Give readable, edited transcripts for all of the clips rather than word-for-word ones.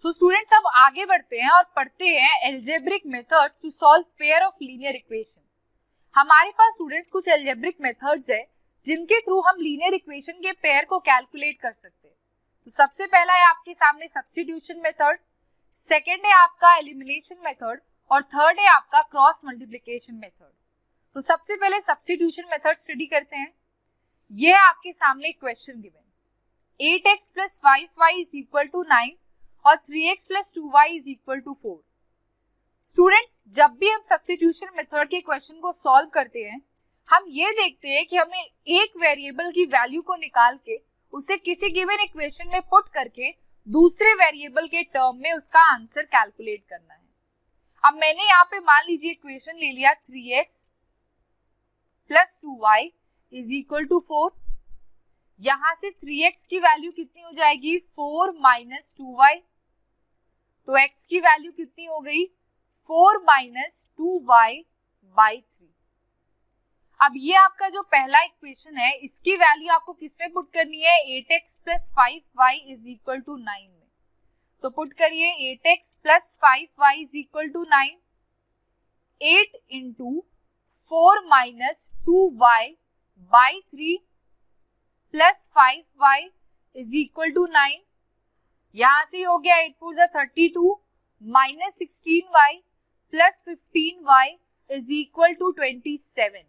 So students अब आगे बढ़ते हैं और पढ़ते हैं algebraic methods to solve pair of linear equation. हमारे पास स्टूडेंट्स कुछ एल्जेब्रिक मेथड्स है जिनके थ्रू हम लीनियर इक्वेशन के पेयर को कैलकुलेट कर सकते हैं। तो सबसे पहला है आपके सामने सब्स्टिट्यूशन मेथड, सेकेंड है आपका एलिमिनेशन मेथड और थर्ड है आपका क्रॉस मल्टीप्लिकेशन मेथड। तो सबसे पहले सब्स्टिट्यूशन मेथड स्टडी करते हैं। यह है आपके सामने question given, 8x plus 5y is equal to 9 और 3x plus 2y is equal to 4। Students जब भी हम सब्स्टिट्यूशन मेथड के क्वेश्चन को सॉल्व करते हैं हम ये देखते हैं कि हमें एक वेरिएबल की वैल्यू को निकाल के उसे किसी गिवन इक्वेशन में पुट करके दूसरे वेरिएबल के टर्म में उसका आंसर कैलकुलेट करना है। अब मैंने यहाँ पे मान लीजिए इक्वेशन ले लिया 3x plus 2y is equal to 4। यहां से 3x की वैल्यू कितनी हो जाएगी 4 माइनस 2y, तो x की वैल्यू कितनी हो गई 4 माइनस 2y बाई 3। अब ये आपका जो पहला इक्वेशन है इसकी वैल्यू आपको किसमें पुट करनी है 8x plus 5y is equal to 9 में। तो पुट करिए 8x plus 5y is equal to 9, 8 into 4 minus 2y by 3 plus 5y is equal to 9। यहां से हो गया 8 4 32 minus 16y plus 15y is equal to 27।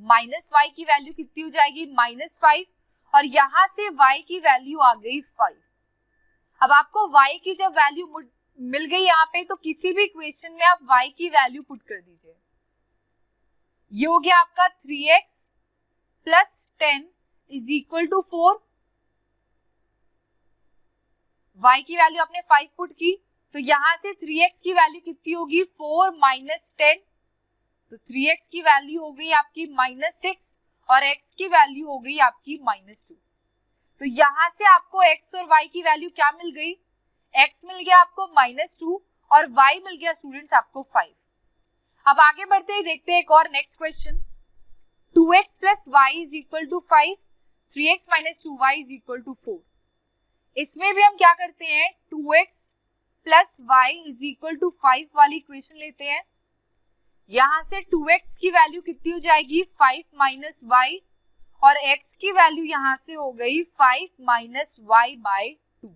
Minus y की value कितनी हो जाएगी -5 और यहां से y की वैल्यू आ गई 5। अब आपको y की जब वैल्यू मिल गई यहाँ पे तो किसी भी इक्वेशन में आप y की वैल्यू पुट कर दीजिए। ये हो गया आपका 3x plus 10 is equal to 4। y की वैल्यू आपने 5 पुट की तो यहां से 3x की वैल्यू कितनी होगी 4 माइनस 10, तो 3x की वैल्यू हो गई आपकी -6 और x की वैल्यू हो गई आपकी -2। तो यहां से आपको x और y की वैल्यू क्या मिल गई, x मिल गया आपको -2 और y मिल गया स्टूडेंट्स आपको 5। अब आगे बढ़ते ही देखते हैं एक और next question, 2x plus y is equal to 5, 3x minus 2y is equal to 4। इसमें भी हम क्या करते हैं 2x plus y is equal to 5 वाली इक्वेशन लेते हैं। यहां से 2x की वैल्यू कितनी हो जाएगी 5 माइनस y और x की वैल्यू यहां से हो गई 5 माइनस y बाय 2।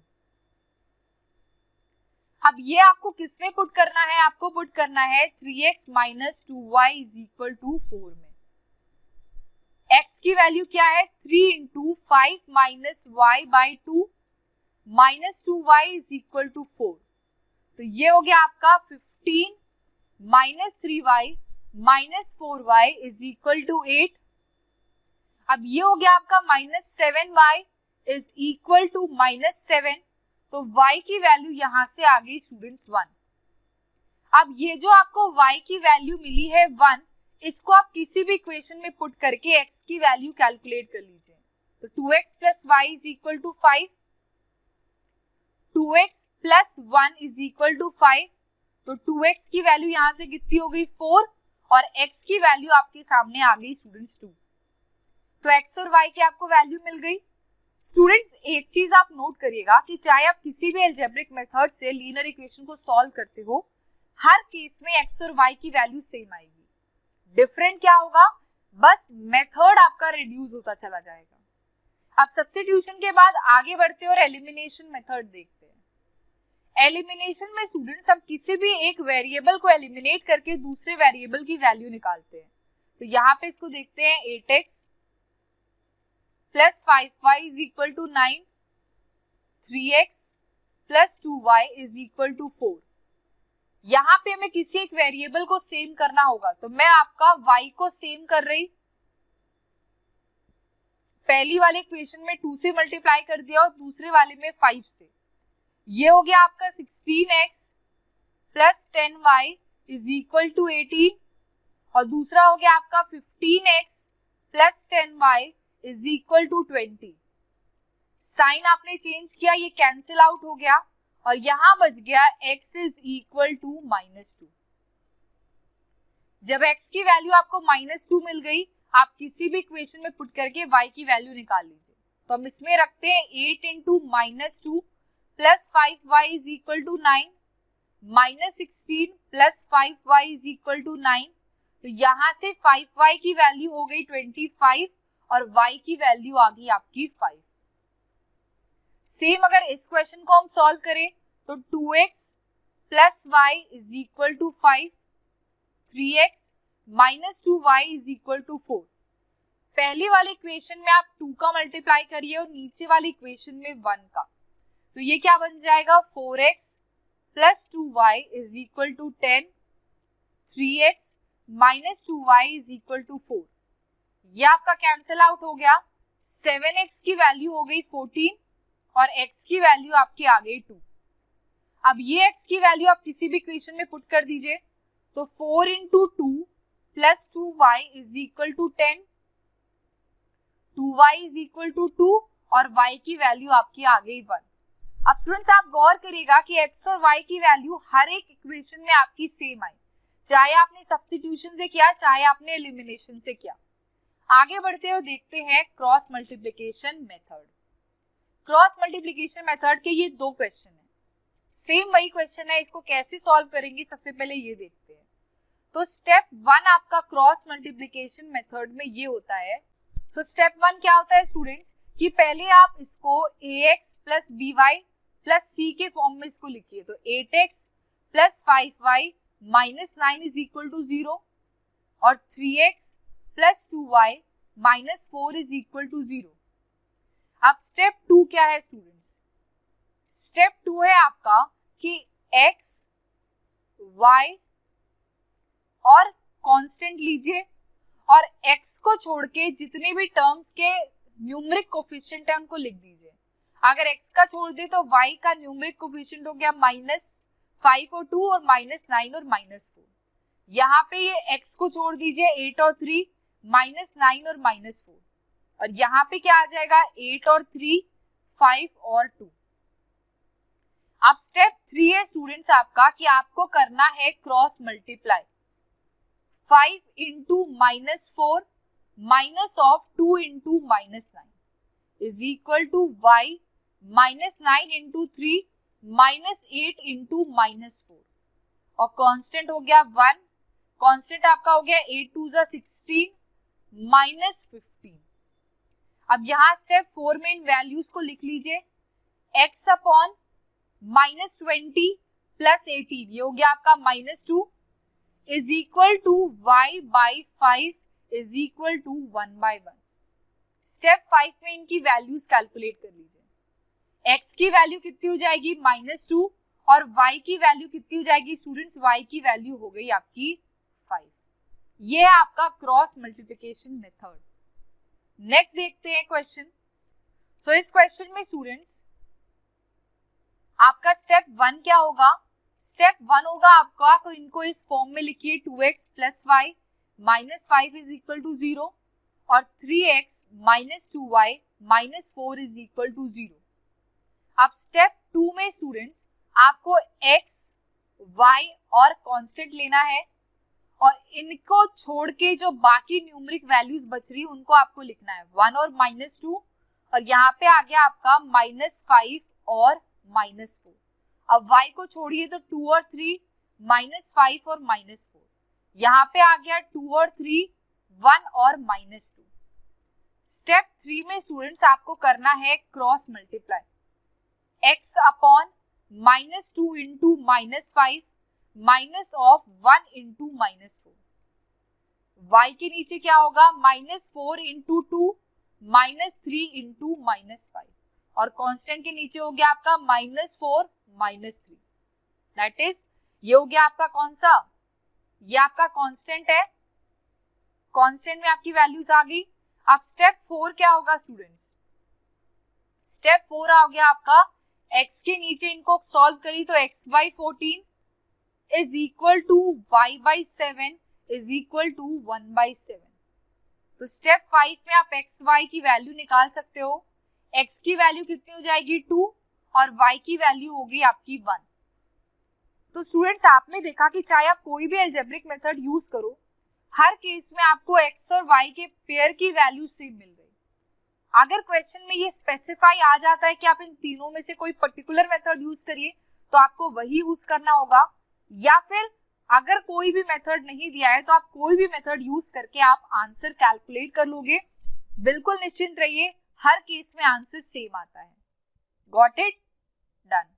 अब ये आपको किसमें पुट करना है, आपको पुट करना है 3x minus 2y is equal to 4 में। x की वैल्यू क्या है 3 into 5 minus y by 2 minus 2y is equal to 4। तो ये हो गया आपका 15 minus 3y minus 4y is equal to 8। अब ये हो गया आपका minus 7y is equal to -7, तो y की वैल्यू यहां से आ गई स्टूडेंट्स 1। अब ये जो आपको y की वैल्यू मिली है 1, इसको आप किसी भी इक्वेशन में पुट करके x की वैल्यू कैलकुलेट कर लीजिए। तो 2x plus y is equal to 5, 2x plus 1 is equal to 5, तो 2x की वैल्यू यहां से कितनी हो गई 4 और x की वैल्यू आपके सामने आ गई स्टूडेंट्स 2। तो x और y की आपको वैल्यू मिल गई। स्टूडेंट्स एक चीज आप नोट करिएगा कि चाहे आप किसी भी एल्जेब्रिक मेथड से लीनियर इक्वेशन को सॉल्व करते हो, हर केस में x और y की वैल्यू सेम आएगी। डिफरेंट क्या होगा, बस मेथड आपका रिड्यूस होता चला जाएगा। अब सब्स्टिट्यूशन के बाद आगे बढ़ते और एलिमिनेशन मेथड देखते हैं। एलिमिनेशन में स्टूडेंट्स हम किसी भी एक वेरिएबल को एलिमिनेट करके दूसरे वेरिएबल की वैल्यू निकालते हैं। तो यहाँ पे इसको देखते हैं 8x plus 5y is equal to 9, 3x plus 2y is equal to 4। यहाँ पे हमें किसी एक वेरिएबल को सेम करना होगा, तो मैं आपका y को सेम कर रही, पहली वाले इक्वेशन में 2 से मल्टीप्लाई कर दिया और दूसरे वाले में 5 से। ये हो गया आपका 16x plus 10y is equal to 18 और दूसरा हो गया आपका 15x plus 10y is equal to 20। Sign आपने चेंज किया, ये कैंसिल आउट हो गया और यहां बच गया x इज इक्वल टू -2। जब x की वैल्यू आपको -2 मिल गई, आप किसी भी इक्वेशन में पुट करके y की वैल्यू निकाल लीजिए। तो हम इसमें रखते हैं 8 into -2 plus 5y is equal to 9, minus 16 plus 5y is equal to 9। तो यहां से 5y की वैल्यू हो गई 25 और y की वैल्यू आ गई आपकी 5। सेम अगर इस क्वेश्चन को हम सॉल्व करें तो 2x plus y is equal to 5, 3x minus 2y is equal to 4। पहली वाले इक्वेशन में आप 2 का मल्टीप्लाई करिए और नीचे वाली इक्वेशन में 1 का, तो ये क्या बन जाएगा 4x plus 2y is equal to 10, 3x minus 2y is equal to 4। ये आपका कैंसिल आउट हो गया, 7x की वैल्यू हो गई 14 और x की वैल्यू आपकी आ गई 2। अब ये x की वैल्यू आप किसी भी इक्वेशन में पुट कर दीजिए, तो 4 into 2 plus 2y is equal to 10, 2y is equal to 2 और y की वैल्यू आपकी आ गई 1। अब स्टूडेंट्स आप गौर करिएगा कि x और y की वैल्यू हर एक इक्वेशन में आपकी सेम आई, चाहे आपने सब्स्टिट्यूशन से किया चाहे आपने एलिमिनेशन से किया। आगे बढ़ते हुए देखते हैं cross multiplication method. Cross multiplication method के ये 2 क्वेश्चन है, सेम वही क्वेश्चन है, इसको कैसे सॉल्व करेंगे सबसे पहले ये देखते हैं। तो स्टेप 1 आपका क्रॉस मल्टीप्लिकेशन मेथड में ये होता है। सो स्टेप 1 क्या होता है स्टूडेंट्स कि पहले आप इसको ax plus by plus c के फॉर्म में इसको लिखिए, तो 8x plus 5y minus 9 is equal to 0 और 3x plus 2y minus 4 is equal to 0। अब स्टेप 2 क्या है स्टूडेंट्स? स्टेप 2 है आपका कि x, y और कांस्टेंट लीजिए और x को छोड़ के जितने भी टर्म्स के न्यूमेरिक कोफिशिएंट है उनको लिख दीजिए। अगर x का छोड़ दे तो y का न्यूमेरिक कोफिशिएंट हो गया -5 और 2 और -9 और -4। यहाँ पे ये x को छोड़ दीजिए 8 और 3, -9 और -4 और यहाँ पे क्या आ जाएगा 8 और 3, 5 और 2। अब स्टेप 3 है स्टूडेंट्स आपका कि आपको करना है cross multiply. 5 into -4 minus of 2 into -9 is equal to y -9 into 3 -8 into -4 और कांस्टेंट हो गया 1, कांस्टेंट आपका हो गया 8 2 16 -15। अब यहाँ स्टेप 4 में इन वैल्यूज को लिख लीजिए, x अपॉन -20 प्लस 18 ये हो गया आपका -2 is equal to y by 5 is equal to 1/1। Step 5 में इनकी वैल्यूज कैलकुलेट कर लीजिए, x की वैल्यू कितनी हो जाएगी -2 और y की वैल्यू कितनी हो जाएगी स्टूडेंट्स? y की वैल्यू हो गई आपकी 5। ये है आपका क्रॉस मल्टीप्लिकेशन मेथड। नेक्स्ट देखते हैं क्वेश्चन। सो इस क्वेश्चन में स्टूडेंट्स आपका स्टेप 1 क्या होगा? स्टेप 1 होगा आपका, तो इनको इस फॉर्म में लिखिए 2x plus y minus 5 is equal to 0 और 3x minus 2y minus 4 is equal to 0। अब स्टेप 2 में स्टूडेंट्स आपको x, y और कांस्टेंट लेना है और इनको छोड़ के जो बाकी न्यूमेरिक वैल्यूज बच रही है उनको आपको लिखना है 1 और -2 और यहाँ पे आ गया आपका -5 और -4। अब y को छोड़िए तो 2 और 3 -5 और -4, यहाँ पे आ गया 2 और 3 1 और -2। स्टेप 3 में स्टूडेंट्स आपको करना है cross multiply, x upon -2 into -5 minus of 1 into -4। y के नीचे क्या होगा -4 इंटू 2 -3 इंटू -5 और कांस्टेंट के नीचे हो गया आपका -4 -3। दैट इज ये हो गया आपका कौन सा? ये आपका कांस्टेंट है, कांस्टेंट में आपकी वैल्यूज आ गई। अब स्टेप 4 क्या होगा स्टूडेंट्स? स्टेप 4 आ गया आपका x के नीचे इनको सॉल्व करी तो x by 14 is equal to y by 7 is equal to 1/7। तो स्टेप 5 में आप x y की वैल्यू निकाल सकते हो। x की वैल्यू कितनी हो जाएगी 2 और y की वैल्यू होगी आपकी 1। तो स्टूडेंट्स आपने देखा कि चाहे आप कोई भी अलजेब्रिक मेथड यूज करो, हर केस में आपको x और y के पेयर की वैल्यू सेम मिल रही। अगर क्वेश्चन में ये स्पेसिफाई आ जाता है कि आप इन तीनों में से कोई पर्टिकुलर मेथड यूज करिए तो आपको वही यूज करना होगा, या फिर अगर कोई भी मेथड नहीं दिया है तो आप कोई भी मेथड यूज करके आप आंसर कैलकुलेट कर लोगे। बिल्कुल निश्चिंत रहिए, हर केस में आंसर सेम आता है। Got it? डन।